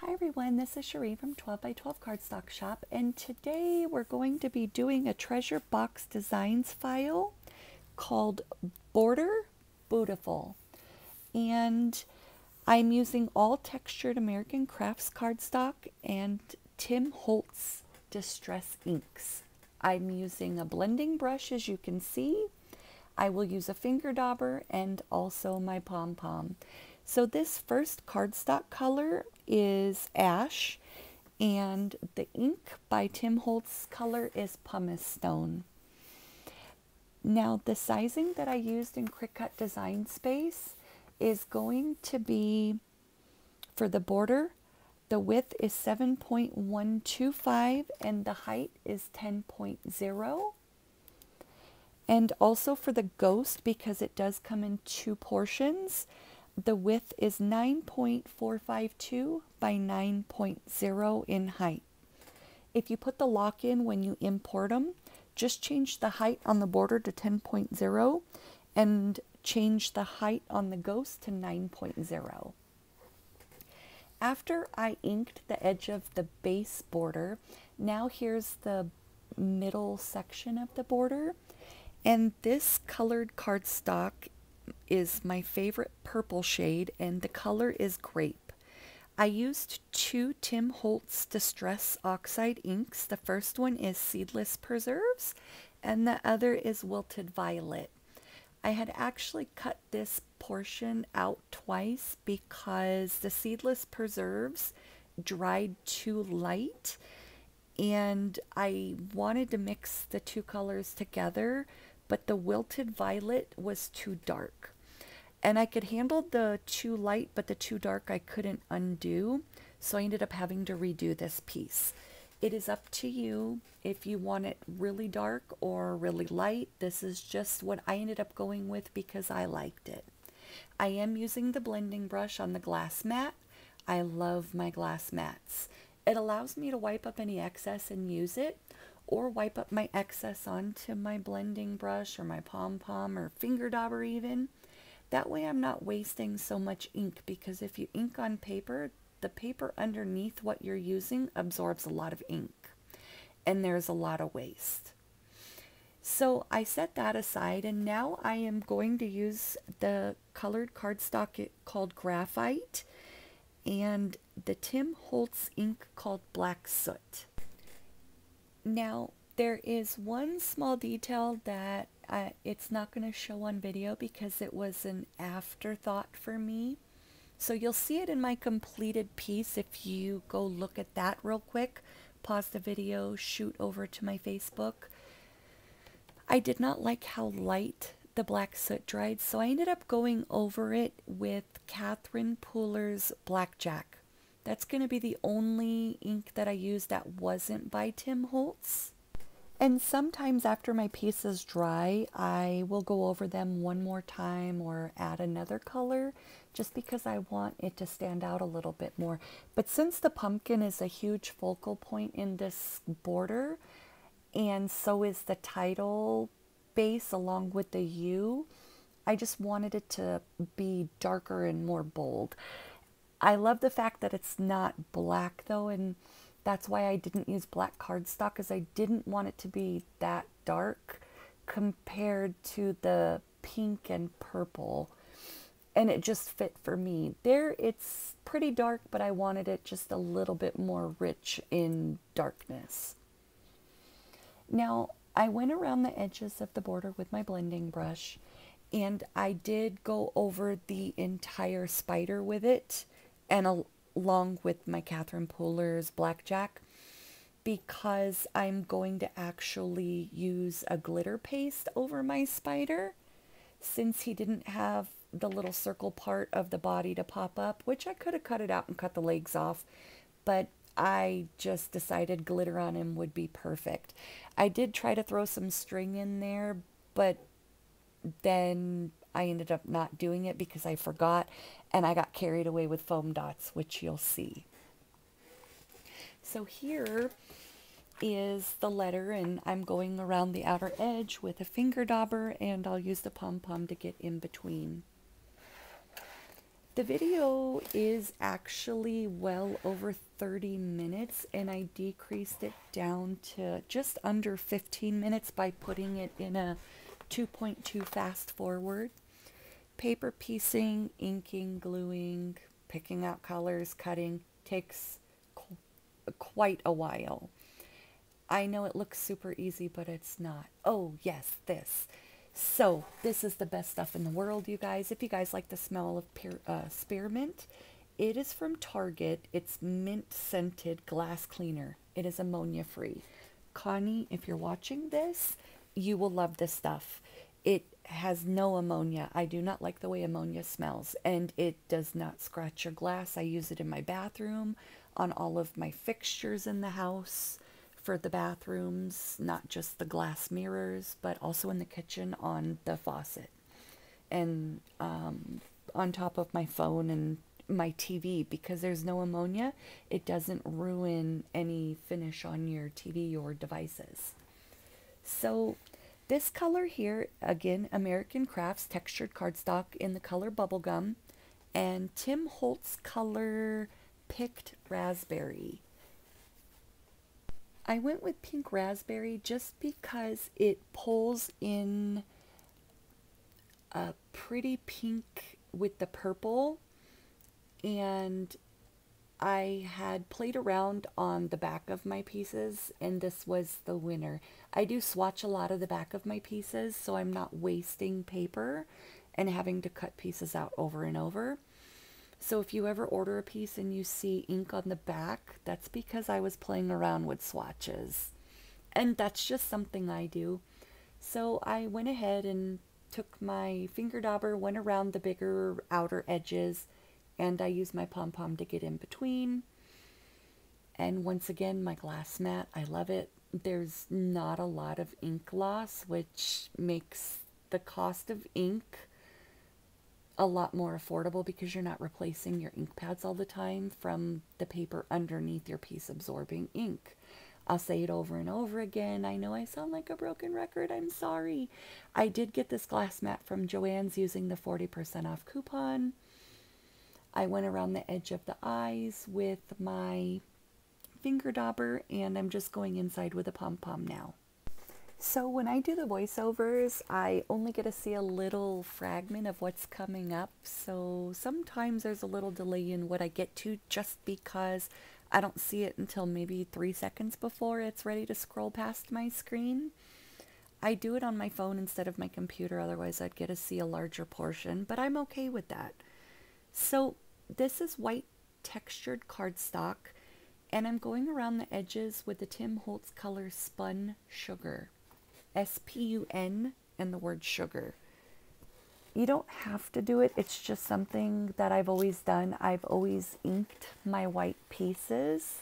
Hi everyone, this is Cherie from 12 by 12 Cardstock Shop, and today we're going to be doing a treasure box designs file called Border Beautiful. And I'm using all textured American Crafts cardstock and Tim Holtz Distress inks. I'm using a blending brush, as you can see. I will use a finger dauber and also my pom-pom. So this first cardstock color is ash, and the ink by Tim Holtz color is pumice stone. Now the sizing that I used in Cricut Design Space is going to be, for the border, the width is 7.125 and the height is 10.0. And also for the ghost, because it does come in two portions, the width is 9.452 by 9.0 in height. If you put the lock in when you import them, just change the height on the border to 10.0 and change the height on the ghost to 9.0. After I inked the edge of the base border, now here's the middle section of the border. And this colored cardstock is my favorite purple shade, and the color is grape. I used two Tim Holtz Distress Oxide inks. The first one is Seedless Preserves, and the other is Wilted Violet. I had actually cut this portion out twice because the Seedless Preserves dried too light, and I wanted to mix the two colors together, but the Wilted Violet was too dark. And I could handle the too light, but the too dark I couldn't undo, so I ended up having to redo this piece. It is up to you if you want it really dark or really light. This is just what I ended up going with because I liked it. I am using the blending brush on the glass mat. I love my glass mats. It allows me to wipe up any excess and use it, or wipe up my excess onto my blending brush or my pom-pom or finger dauber even. That way I'm not wasting so much ink, because if you ink on paper, the paper underneath what you're using absorbs a lot of ink, and there's a lot of waste. So I set that aside, and now I am going to use the colored cardstock called Graphite and the Tim Holtz ink called Black Soot. Now, there is one small detail that it's not going to show on video because it was an afterthought for me. So you'll see it in my completed piece if you go look at that real quick. Pause the video, shoot over to my Facebook. I did not like how light the black soot dried, so I ended up going over it with Catherine Pooler's Blackjack. That's going to be the only ink that I used that wasn't by Tim Holtz. And sometimes after my pieces dry, I will go over them one more time or add another color, just because I want it to stand out a little bit more. But since the pumpkin is a huge focal point in this border, and so is the title base along with the U, I just wanted it to be darker and more bold. I love the fact that it's not black though, and that's why I didn't use black cardstock, because I didn't want it to be that dark compared to the pink and purple, and it just fit for me. There it's pretty dark, but I wanted it just a little bit more rich in darkness. Now I went around the edges of the border with my blending brush, and I did go over the entire spider with it, and along with my Catherine Pooler's Blackjack, because I'm going to actually use a glitter paste over my spider, since he didn't have the little circle part of the body to pop up, which I could have cut it out and cut the legs off, but I just decided glitter on him would be perfect. I did try to throw some string in there, but then I ended up not doing it because I forgot, and I got carried away with foam dots, which you'll see. So here is the letter, and I'm going around the outer edge with a finger dauber, and I'll use the pom-pom to get in between. The video is actually well over 30 minutes, and I decreased it down to just under 15 minutes by putting it in a 2.2 fast forward. Paper piecing, inking, gluing, picking out colors, cutting takes quite a while. I know it looks super easy, but it's not. Oh, yes, this. So, this is the best stuff in the world, you guys. If you guys like the smell of spearmint, it is from Target. It's mint scented glass cleaner. It is ammonia free. Connie, if you're watching this, you will love this stuff. It has no ammonia. I do not like the way ammonia smells, and it does not scratch your glass. I use it in my bathroom, on all of my fixtures in the house, for the bathrooms, not just the glass mirrors, but also in the kitchen on the faucet, and on top of my phone and my TV. Because there's no ammonia, it doesn't ruin any finish on your TV or devices. So this color here, again, American Crafts textured cardstock in the color Bubblegum, and Tim Holtz color Picked Raspberry. I went with pink raspberry just because it pulls in a pretty pink with the purple, and I had played around on the back of my pieces, and this was the winner. I do swatch a lot of the back of my pieces, so I'm not wasting paper and having to cut pieces out over and over. So if you ever order a piece and you see ink on the back, that's because I was playing around with swatches. And that's just something I do. So I went ahead and took my finger dauber, went around the bigger outer edges, and I used my pom-pom to get in between. And once again, my glass mat, I love it. There's not a lot of ink loss, which makes the cost of ink a lot more affordable, because you're not replacing your ink pads all the time from the paper underneath your piece absorbing ink. I'll say it over and over again. I know I sound like a broken record. I'm sorry. I did get this glass mat from Joann's using the 40% off coupon. I went around the edge of the eyes with my finger dauber, and I'm just going inside with a pom-pom now. So when I do the voiceovers, I only get to see a little fragment of what's coming up. So sometimes there's a little delay in what I get to, just because I don't see it until maybe 3 seconds before it's ready to scroll past my screen. I do it on my phone instead of my computer, otherwise I'd get to see a larger portion, but I'm okay with that. So this is white textured cardstock, and I'm going around the edges with the Tim Holtz color Spun Sugar. S-P-U-N and the word sugar. You don't have to do it. It's just something that I've always done. I've always inked my white pieces.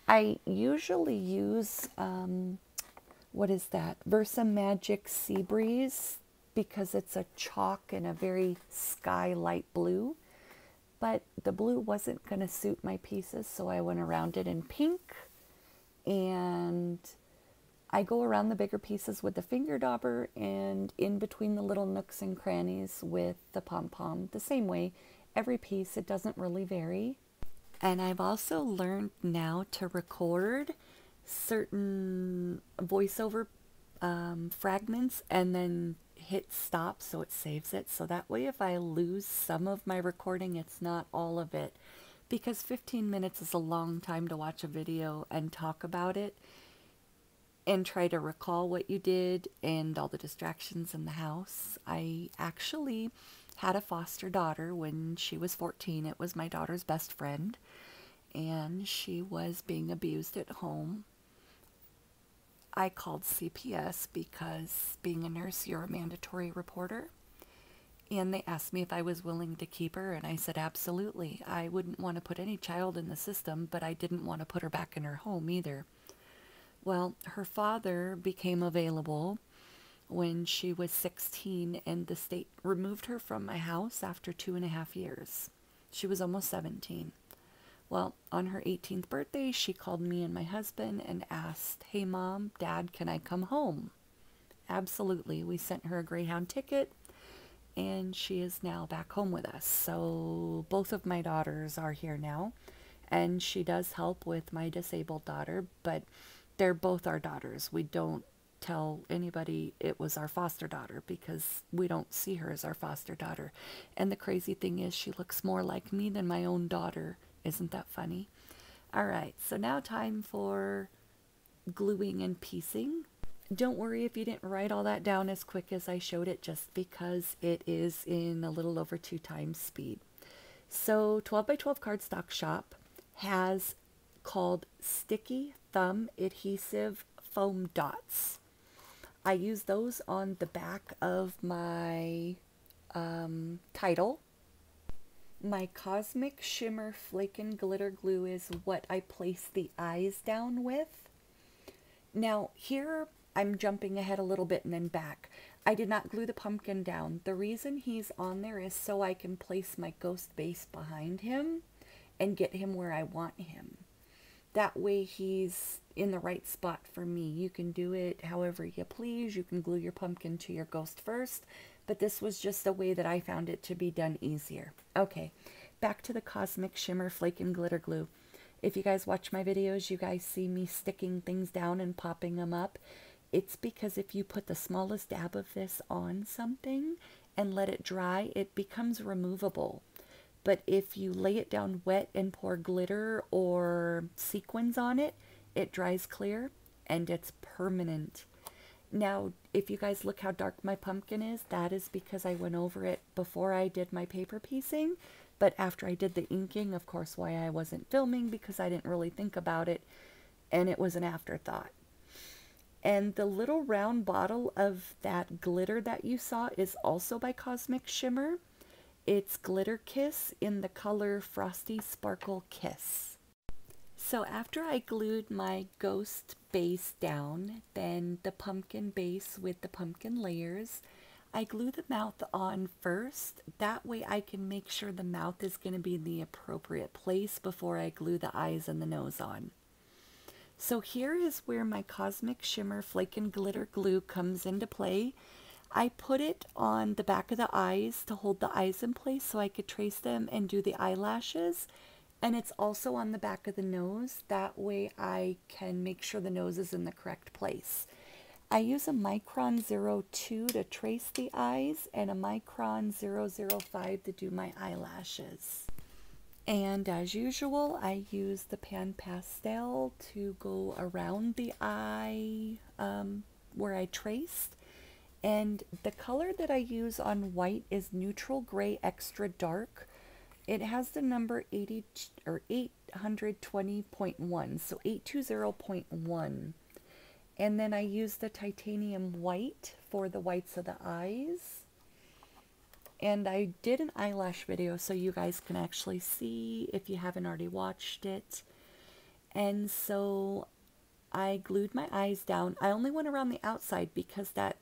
I usually use, what is that? Versa Magic Sea Breeze, because it's a chalk and a very sky light blue. But the blue wasn't going to suit my pieces, so I went around it in pink, and I go around the bigger pieces with the finger dauber, and in between the little nooks and crannies with the pom-pom. The same way, every piece, it doesn't really vary. And I've also learned now to record certain voiceover fragments and then hit stop so it saves it. So that way if I lose some of my recording, it's not all of it. Because 15 minutes is a long time to watch a video and talk about it and try to recall what you did and all the distractions in the house. I actually had a foster daughter when she was 14. It was my daughter's best friend, and she was being abused at home. I called CPS because being a nurse, you're a mandatory reporter. And they asked me if I was willing to keep her, and I said absolutely. I wouldn't want to put any child in the system, but I didn't want to put her back in her home either. Well, her father became available when she was 16, and the state removed her from my house after 2.5 years. She was almost 17. Well, on her 18th birthday, she called me and my husband and asked, "Hey, Mom, Dad, can I come home?" Absolutely. We sent her a Greyhound ticket, and she is now back home with us. So both of my daughters are here now, and she does help with my disabled daughter, but they're both our daughters. We don't tell anybody it was our foster daughter because we don't see her as our foster daughter. And the crazy thing is she looks more like me than my own daughter. Isn't that funny? All right, so now time for gluing and piecing. Don't worry if you didn't write all that down as quick as I showed it, just because it is in a little over 2 times speed. So 12 by 12 cardstock shop has called sticky thumb adhesive foam dots. I use those on the back of my title. My Cosmic Shimmer Flake and Glitter Glue is what I place the eyes down with. Now here I'm jumping ahead a little bit and then back. I did not glue the pumpkin down. The reason he's on there is so I can place my ghost base behind him and get him where I want him. That way he's in the right spot for me. You can do it however you please. You can glue your pumpkin to your ghost first, but this was just a way that I found it to be done easier. Okay, back to the Cosmic Shimmer Flake and Glitter Glue. If you guys watch my videos, you guys see me sticking things down and popping them up. It's because if you put the smallest dab of this on something and let it dry, it becomes removable. But if you lay it down wet and pour glitter or sequins on it, it dries clear and it's permanent. Now, if you guys look how dark my pumpkin is, that is because I went over it before I did my paper piecing. But after I did the inking, of course, why I wasn't filming, because I didn't really think about it and it was an afterthought. And the little round bottle of that glitter that you saw is also by Cosmic Shimmer. It's Glitter Kiss in the color Frosty Sparkle Kiss. So after I glued my ghost base down, then the pumpkin base with the pumpkin layers, I glue the mouth on first. That way I can make sure the mouth is going to be in the appropriate place before I glue the eyes and the nose on. So here is where my Cosmic Shimmer Flake and Glitter Glue comes into play. I put it on the back of the eyes to hold the eyes in place so I could trace them and do the eyelashes. And it's also on the back of the nose. That way I can make sure the nose is in the correct place. I use a Micron 02 to trace the eyes and a Micron 005 to do my eyelashes. And as usual, I use the Pan Pastel to go around the eye where I traced. And the color that I use on white is Neutral Gray Extra Dark. It has the number 820.1, so 820.1. And then I use the titanium white for the whites of the eyes. And I did an eyelash video so you guys can actually see if you haven't already watched it. And so I glued my eyes down. I only went around the outside because that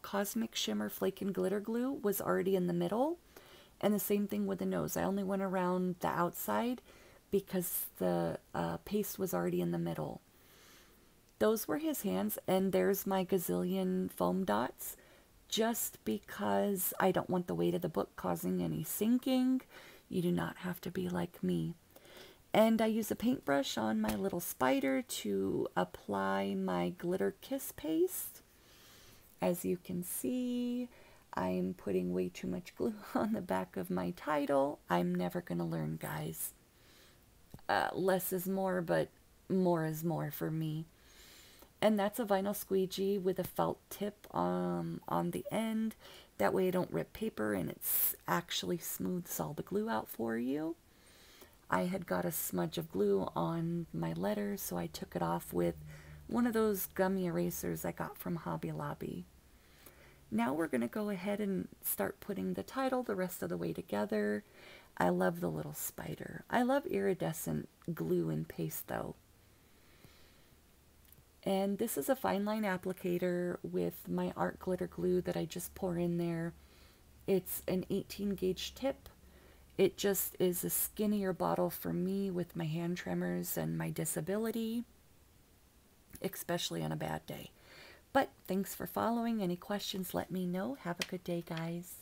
Cosmic Shimmer Flake and Glitter Glue was already in the middle. And the same thing with the nose. I only went around the outside because the paste was already in the middle. Those were his hands, and there's my gazillion foam dots. Just because I don't want the weight of the book causing any sinking. You do not have to be like me. And I use a paintbrush on my little spider to apply my Glitter Kiss paste. As you can see, I'm putting way too much glue on the back of my title. I'm never going to learn, guys. Less is more, but more is more for me. And that's a vinyl squeegee with a felt tip on the end. That way I don't rip paper and it's actually smooths all the glue out for you. I had got a smudge of glue on my letter, so I took it off with one of those gummy erasers I got from Hobby Lobby. Now we're going to go ahead and start putting the title the rest of the way together. I love the little spider. I love iridescent glue and paste though. And this is a fine line applicator with my art glitter glue that I just pour in there. It's an 18 gauge tip. It just is a skinnier bottle for me with my hand tremors and my disability, especially on a bad day. But thanks for following. Any questions, let me know. Have a good day, guys.